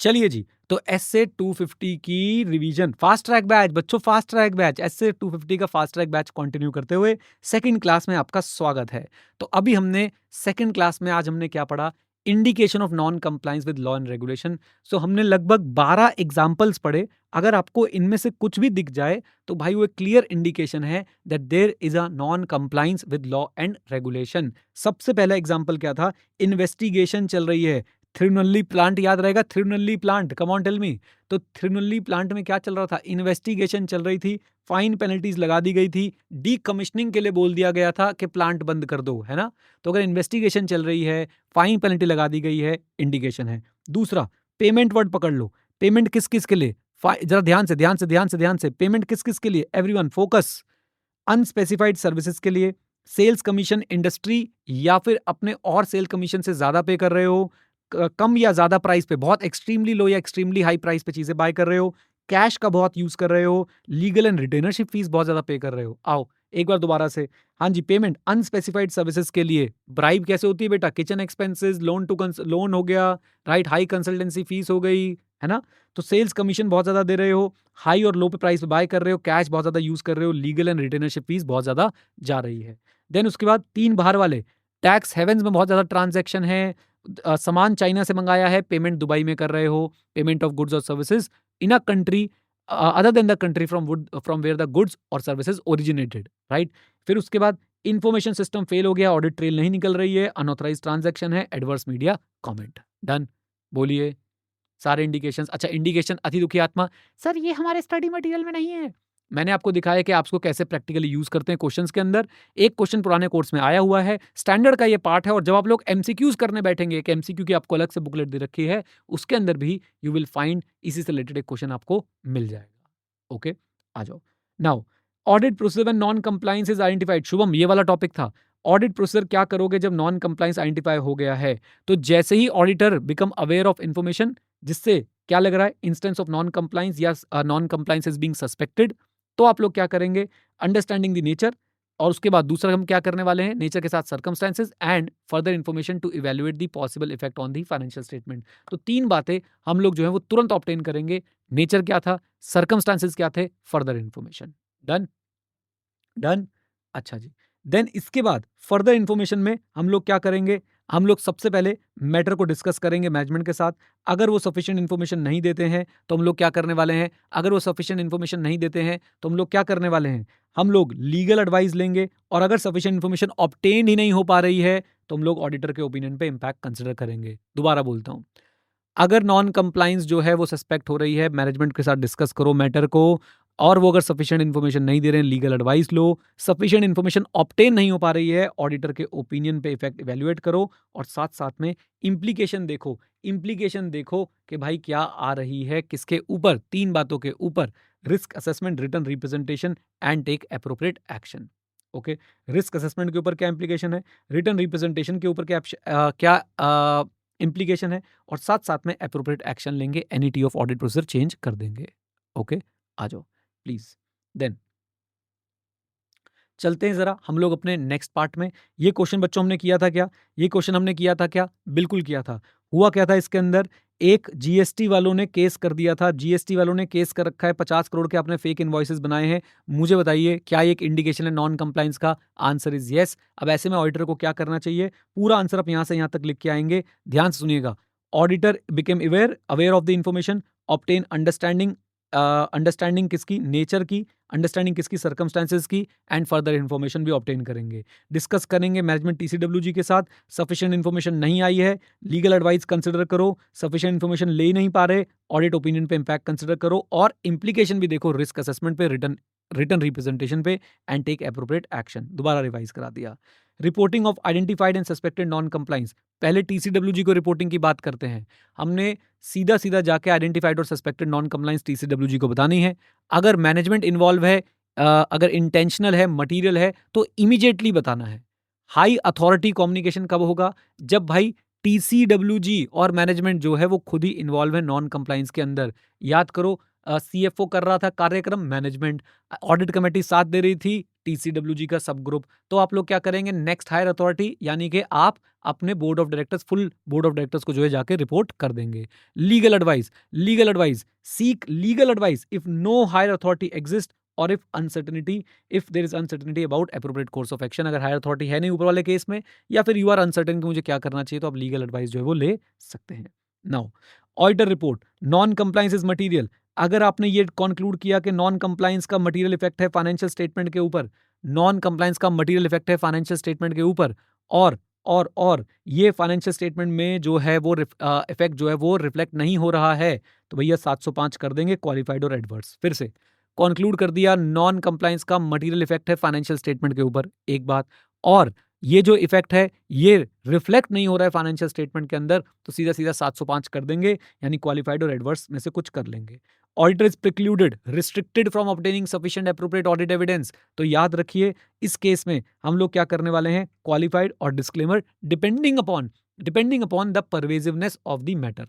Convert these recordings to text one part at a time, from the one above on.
चलिए जी, तो एसए 250 की रिवीजन फास्ट ट्रैक बैच बच्चों, फास्ट ट्रैक बैच एसए 250 का फास्ट ट्रैक बैच कंटिन्यू करते हुए सेकंड क्लास में आपका स्वागत है। तो अभी हमने सेकंड क्लास में आज हमने क्या पढ़ा? Indication of non compliance with law and regulation. So हमने लगभग 12 एग्जांपल्स पढ़े। अगर आपको इनमें से कुछ भी दिख जाए तो भाई वो एक क्लियर इंडिकेशन है that there is a non compliance with law and regulation. सबसे पहला एग्जांपल क्या था? इन्वेस्टिगेशन चल रही है। थिरुनेल्वेली प्लांट याद रहेगा, Tirunelveli plant, come on tell me. तो थिरुनेल्वेली प्लांट में क्या चल रहा था? इन्वेस्टिगेशन चल रही थी, फाइन पेनल्टीज लगा दी गई थी, डीकमिशनिंग के लिए बोल दिया गया था कि प्लांट बंद कर दो, है ना? तो अगर इन्वेस्टिगेशन चल रही है, फाइन पेनल्टी लगा दी गई है, इंडिकेशन है। दूसरा, पेमेंट वर्ड पकड़ लो। पेमेंट किस किस के लिए? जरा ध्यान से पेमेंट किस किस के लिए? Everyone focus. अनस्पेसिफाइड सर्विसेज के लिए, सेल्स कमीशन इंडस्ट्री या फिर अपने और सेल कमीशन से ज्यादा पे कर रहे हो, कम या ज्यादा प्राइस पे, बहुत एक्सट्रीमली लो या एक्सट्रीमली हाई प्राइस पे चीजें बाय कर रहे हो, कैश का बहुत यूज कर रहे हो, लीगल एंड रिटेनरशिप फीस बहुत ज्यादा पे कर रहे हो। आओ एक बार दोबारा से। हाँ जी, पेमेंट अनस्पेसिफाइड सर्विसेज के लिए ब्राइब कैसे होती है बेटा? किचन एक्सपेंसेस, लोन हो गया, राइट, हाई कंसल्टेंसी फीस हो गई, है ना? तो सेल्स कमीशन बहुत ज्यादा दे रहे हो, हाई और लो पे प्राइस पे बाय कर रहे हो, कैश बहुत ज्यादा यूज कर रहे हो, लीगल एंड रिटेनरशिप फीस बहुत ज्यादा जा रही है। देन उसके बाद तीन बाहर वाले, टैक्स हेवेंस में बहुत ज्यादा ट्रांजैक्शन है, सामान चाइना से मंगाया है, पेमेंट दुबई में कर रहे हो, पेमेंट ऑफ गुड्स और services in a country other than the country from where the goods और सर्विसेज ओरिजिनेटेड, राइट। फिर उसके बाद इंफॉर्मेशन सिस्टम फेल हो गया, ऑडिट ट्रेल नहीं निकल रही है, अनऑथराइज ट्रांजैक्शन है, एडवर्स मीडिया कमेंट। डन। बोलिए सारे इंडिकेशंस। अच्छा, इंडिकेशन अति दुखी आत्मा, सर ये हमारे स्टडी मटेरियल में नहीं है। मैंने आपको दिखाया कि आप उसको कैसे प्रैक्टिकली यूज करते हैं क्वेश्चंस के अंदर। एक क्वेश्चन पुराने कोर्स में आया हुआ है, स्टैंडर्ड का ये पार्ट है, और जब आप लोग एमसीक्यूज करने बैठेंगे, एक एमसीक्यू की आपको अलग से बुकलेट दे रखी है, उसके अंदर भी यू विल फाइंड इसी से रिलेटेड एक क्वेश्चन आपको मिल जाएगा। ओके, आ जाओ now. Audit procedure when non compliance is identified. Shubham, ये वाला टॉपिक था। ऑडिट प्रोसीजर क्या करोगे जब नॉन कंप्लायंस आइडेंटिफाई हो गया है? तो जैसे ही auditor become aware of information जिससे क्या लग रहा है इंस्टेंस ऑफ नॉन कंप्लायंस या non compliance is being suspected, तो आप लोग क्या करेंगे? अंडरस्टैंडिंग द नेचर, और उसके बाद दूसरा हम क्या करने वाले हैं? नेचर के साथ circumstances and further information to evaluate the possible effect on the financial statement. तो तीन बातें हम लोग जो है वो तुरंत ऑब्टेन करेंगे। नेचर क्या था, सर्कमस्टांसेस क्या थे, फर्दर इन्फॉर्मेशन। Done done. अच्छा जी। देन इसके बाद फर्दर इंफॉर्मेशन में हम लोग क्या करेंगे? हम लोग सबसे पहले मैटर को डिस्कस करेंगे मैनेजमेंट के साथ। अगर वो सफिशिएंट इंफॉर्मेशन नहीं देते हैं तो हम लोग क्या करने वाले हैं? अगर वो सफिशिएंट इंफॉर्मेशन नहीं देते हैं तो हम लोग क्या करने वाले हैं? हम लोग लीगल एडवाइस लेंगे, और अगर सफिशिएंट इंफॉर्मेशन ऑब्टेन ही नहीं हो पा रही है तो हम लोग ऑडिटर के ओपिनियन पे इंपैक्ट कंसिडर करेंगे। दोबारा बोलता हूं, अगर नॉन कंप्लाइंस जो है वो सस्पेक्ट हो रही है, मैनेजमेंट के साथ डिस्कस करो मैटर को, और वो अगर सफिशिएंट इन्फॉर्मेशन नहीं दे रहे हैं, लीगल एडवाइस लो। सफिशिएंट इन्फॉर्मेशन ऑब्टेन नहीं हो पा रही है, ऑडिटर के ओपिनियन पे इफेक्ट इवैल्यूएट करो, और साथ साथ में इम्प्लीकेशन देखो। इम्प्लीकेशन देखो कि भाई क्या आ रही है, किसके ऊपर? तीन बातों के ऊपर, risk assessment, return representation and take appropriate action. Okay, risk assessment के ऊपर क्या इंप्लीकेशन है, रिटर्न रिप्रेजेंटेशन के ऊपर क्या इंप्लीकेशन है, और साथ साथ में एप्रोप्रिएट एक्शन लेंगे, NET of audit procedure change कर देंगे। ओके, आ जाओ प्लीज। देन चलते हैं जरा हम लोग अपने नेक्स्ट पार्ट में। ये क्वेश्चन बच्चों हमने किया था क्या? ये क्वेश्चन हमने किया था क्या? बिल्कुल किया था। हुआ क्या था इसके अंदर? एक जीएसटी वालों ने केस कर दिया था, जीएसटी वालों ने केस कर रखा है, 50 करोड़ के आपने फेक इनवॉइसेस बनाए हैं। मुझे बताइए क्या ये एक इंडिकेशन है नॉन कंप्लायंस का? Answer is yes. अब ऐसे में ऑडिटर को क्या करना चाहिए? पूरा आंसर आप यहां से यहां तक लिख के आएंगे, ध्यान से सुनिएगा। Auditor became aware of the information, obtain understanding, understanding किसकी? नेचर की। अंडरस्टैंडिंग किसकी? सर्कमस्टांसेस की। एंड फर्दर इन्फॉर्मेशन भी ऑब्टेन करेंगे। डिस्कस करेंगे मैनेजमेंट टीसीडब्ल्यूजी के साथ। सफिशिएंट इन्फॉर्मेशन नहीं आई है, लीगल एडवाइस कंसिडर करो। सफिशिएंट इन्फॉर्मेशन ले नहीं पा रहे, ऑडिट ओपिनियन पे इंपैक्ट कंसिडर करो, और इंप्लीकेशन भी देखो, रिस्क असेसमेंट पे, रिटर्न रिप्रेजेंटेशन पे, एंड टेक एप्रोप्रिएट एक्शन। दोबारा रिवाइज करा दिया। Reporting of identified and suspected non compliance. पहले टीसीडब्ल्यूजी को रिपोर्टिंग की बात करते हैं। हमने सीधा सीधा जाके आइडेंटिफाइड और सस्पेक्टेड नॉन कंप्लाइंस टीसीडब्ल्यूजी को बतानी है। अगर मैनेजमेंट इन्वॉल्व है, अगर इंटेंशनल है, मटीरियल है, तो इमीडिएटली बताना है। हाई अथॉरिटी कम्युनिकेशन कब होगा? जब भाई टीसीडब्ल्यूजी और मैनेजमेंट जो है वो खुद ही इन्वॉल्व है नॉन कंप्लाइंस के अंदर। याद करो, CFO कर रहा था कार्यक्रम मैनेजमेंट, ऑडिट कमेटी साथ दे रही थी TCWG का सब ग्रुप, तो आप लोग क्या करेंगे, नेक्स्ट हायर अथॉरिटी यानी कि आप अपने board of directors, full board of directors को जो है जाके रिपोर्ट कर देंगे। Legal advice, seek legal advice if no higher authority exist और if there is uncertainty about appropriate course of action. अगर हायर अथॉरिटी है नहीं ऊपर वाले केस में, या फिर यू आर अनसर्टेन कि मुझे क्या करना चाहिए, तो आप लीगल एडवाइस जो है वो ले सकते हैं। Now auditor report, non compliance is material. अगर आपने ये कंक्लूड किया कि नॉन कंप्लायंस का मटीरियल इफेक्ट है फाइनेंशियल स्टेटमेंट के ऊपर, नॉन कंप्लायंस का मटीरियल इफेक्ट है फाइनेंशियल स्टेटमेंट के ऊपर, और ये फाइनेंशियल स्टेटमेंट में जो है वो इफेक्ट जो है वो रिफ्लेक्ट नहीं हो रहा है, तो भैया 705 कर देंगे, क्वालिफाइड और एडवर्स। फिर से कंक्लूड कर दिया नॉन कंप्लायंस का मटीरियल इफेक्ट है फाइनेंशियल स्टेटमेंट के ऊपर, एक बात, और ये जो इफेक्ट है ये रिफ्लेक्ट नहीं हो रहा है फाइनेंशियल स्टेटमेंट के अंदर, तो सीधा सीधा 705 कर देंगे, यानी क्वालिफाइड और एडवर्स में से कुछ कर लेंगे। Auditor is precluded, restricted from obtaining sufficient appropriate audit evidence, तो याद रखिए इस केस में हम लोग क्या करने वाले हैं, क्वालिफाइड और disclaimer depending upon the pervasiveness of the matter.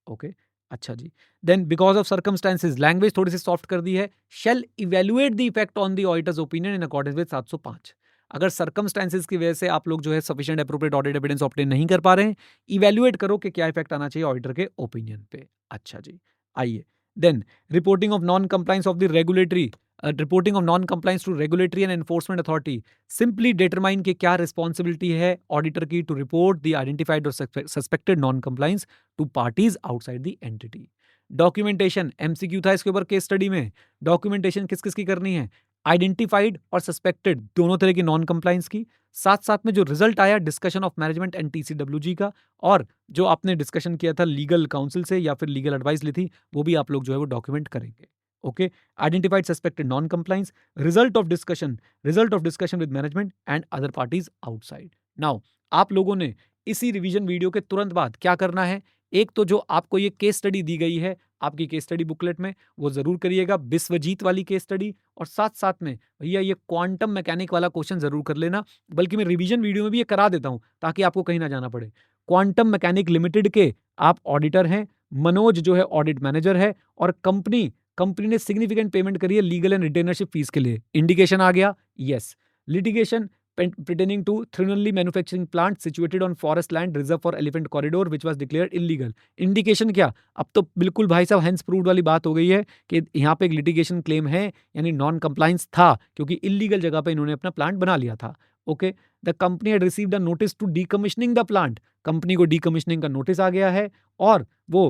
Okay, अच्छा जी। Then because of circumstances, language थोड़ी सी सॉफ्ट कर दी है, shall evaluate the effect on the auditor's opinion in accordance with 705। अगर सर्कमस्टांसेस की वजह से आप लोग जो है sufficient appropriate audit evidence obtain नहीं कर पा रहे हैं, इवेल्युएट करो कि क्या इफेक्ट आना चाहिए ऑडिटर के ओपिनियन पे। अच्छा जी, आइए। Then reporting of non compliance of the regulatory, reporting of non compliance to regulatory and enforcement authority, simply determine कि क्या रिस्पॉन्सिबिलिटी है ऑडिटर की टू रिपोर्ट द आइडेंटिफाइड और suspected non compliance to parties outside the entity. Documentation, MCQ था इसके ऊपर case study में, documentation किस किस की करनी है, आइडेंटिफाइड और सस्पेक्टेड दोनों तरह की नॉन कंप्लायंस की, साथ साथ में जो रिजल्ट आया discussion of management and TCWG का, और जो आपने डिस्कशन किया था लीगल काउंसिल से या फिर लीगल एडवाइस ली थी, वो भी आप लोग जो है वो डॉक्यूमेंट करेंगे। Okay, identified suspected non compliance, result of discussion with management and other parties outside. Now आप लोगों ने इसी रिवीजन वीडियो के तुरंत बाद क्या करना है, एक तो जो आपको ये केस स्टडी दी गई है आपकी केस स्टडी बुकलेट में, वो जरूर करिएगा, विश्वजीत वाली केस स्टडी, और साथ साथ में भैया ये क्वांटम मैकेनिक वाला क्वेश्चन जरूर कर लेना, बल्कि मैं रिवीजन वीडियो में भी ये करा देता हूं ताकि आपको कहीं ना जाना पड़े। क्वांटम मैकेनिक लिमिटेड के आप ऑडिटर हैं, मनोज जो है ऑडिट मैनेजर है, और कंपनी ने सिग्निफिकेंट पेमेंट करी है लीगल एंड रिटेनरशिप फीस के लिए, इंडिकेशन आ गया, yes. Litigation pertaining to Thrunelli manufacturing plant situated on forest land reserved for elephant corridor which was declared illegal। Indication क्या, अब तो बिल्कुल भाई साहब हैंस प्रूव्ड वाली बात हो गई है कि यहाँ पे एक लिटिगेशन क्लेम है, यानी नॉन कंप्लायंस था क्योंकि इलीगल जगह पे इन्होंने अपना प्लांट बना लिया था। Okay, the company had received a notice to decommissioning the plant, company को डीकमिशनिंग का नोटिस आ गया है, और वो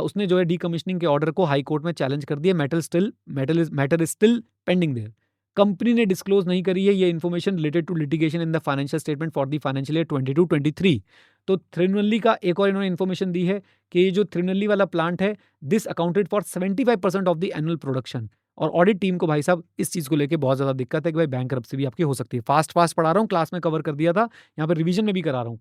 उसने जो है डीकमिशनिंग के ऑर्डर को हाई कोर्ट में चैलेंज कर दिया, matter is still pending there. Company ने डिस्क्लोज नहीं करी है ये information related to litigation in the financial statement for the financial year 22-23। तो थ्रिनल्ली का एक और इन्होंने इन्फॉर्मेशन दी है कि ये जो थ्रिनल्ली वाला प्लांट है, this accounted for 75% of the annual production. और ऑडिट टीम को भाई साहब इस चीज को लेके बहुत ज्यादा दिक्कत है कि भाई बैंकरप्सी भी आपकी हो सकती है। फास्ट पढ़ा रहा हूँ, क्लास में कवर कर दिया था, यहाँ पर रिवीजन में भी करा रहा हूँ।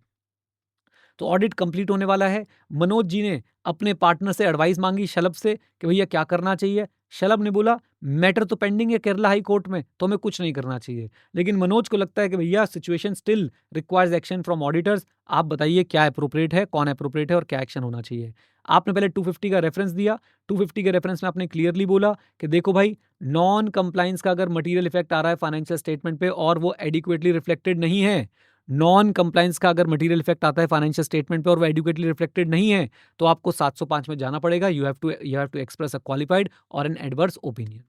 तो ऑडिट कंप्लीट होने वाला है। मनोज जी ने अपने पार्टनर से एडवाइस मांगी, शलभ से, कि भैया क्या करना चाहिए। शलभ ने बोला मैटर तो पेंडिंग है केरला हाई कोर्ट में, तो हमें कुछ नहीं करना चाहिए। लेकिन मनोज को लगता है कि भैया situation still requires action from auditors, आप बताइए क्या अप्रोप्रिएट है, कौन अप्रोप्रिएट है और क्या एक्शन होना चाहिए। आपने पहले 250 का रेफरेंस दिया, 250 के रेफरेंस में आपने क्लियरली बोला कि देखो भाई, नॉन कंप्लायंस का अगर मटीरियल इफेक्ट आ रहा है फाइनेंशियल स्टेटमेंट पे और वो एडिक्वेटली रिफ्लेक्टेड नहीं है, नॉन कंप्लायंस का अगर मटेरियल इफेक्ट आता है फाइनेंशियल स्टेटमेंट पे और वो एडुकेटली रिफ्लेक्टेड नहीं है, तो आपको 705 में जाना पड़ेगा। You have to express a qualified और एन एडवर्स ओपिनियन।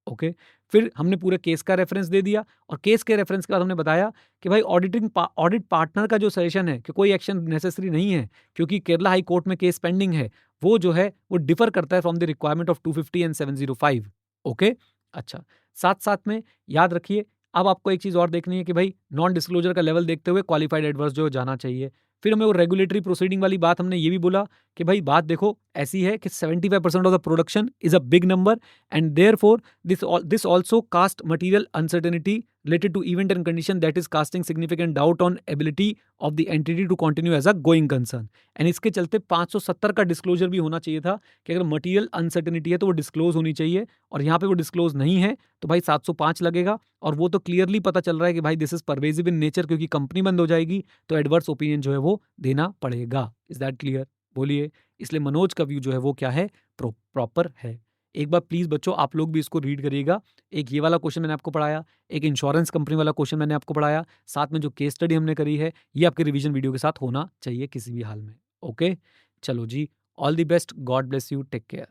ओके, फिर हमने पूरे केस का रेफरेंस दे दिया, और केस के रेफरेंस के बाद हमने बताया कि भाई ऑडिट पार्टनर का जो सजेशन है कि कोई एक्शन नेसेसरी नहीं है क्योंकि केरला हाई कोर्ट में केस पेंडिंग है, वो जो है वो डिफर करता है from the requirement of 250 and 705। Okay, अच्छा, साथ साथ में याद रखिए, अब आपको एक चीज और देखनी है कि भाई नॉन डिस्क्लोजर का लेवल देखते हुए क्वालिफाइड एडवर्स जो जाना चाहिए। फिर हमें वो रेगुलेटरी प्रोसीडिंग वाली बात हमने ये भी बोला कि भाई बात देखो ऐसी है कि 75% of the production is a big number and therefore this also cast material uncertainty related to event and condition that is casting significant doubt on ability of the entity to continue as a going concern। And इसके चलते 570 का disclosure भी होना चाहिए था कि अगर material uncertainty है तो वो डिस्क्लोज होनी चाहिए, और यहाँ पे वो डिस्क्लोज नहीं है तो भाई 705 लगेगा। और वो तो क्लियरली पता चल रहा है कि भाई this is pervasive in nature, क्योंकि कंपनी बंद हो जाएगी तो एडवर्स ओपिनियन जो है वो देना पड़ेगा। Is that clear? बोलिए। इसलिए मनोज का व्यू जो है वो क्या है, प्रॉपर है। एक बार प्लीज़ बच्चों आप लोग भी इसको रीड करिएगा। एक ये वाला क्वेश्चन मैंने आपको पढ़ाया, एक इंश्योरेंस कंपनी वाला क्वेश्चन मैंने आपको पढ़ाया, साथ में जो केस स्टडी हमने करी है, ये आपके रिवीजन वीडियो के साथ होना चाहिए किसी भी हाल में। ओके? चलो जी, all the best, God bless you, take care.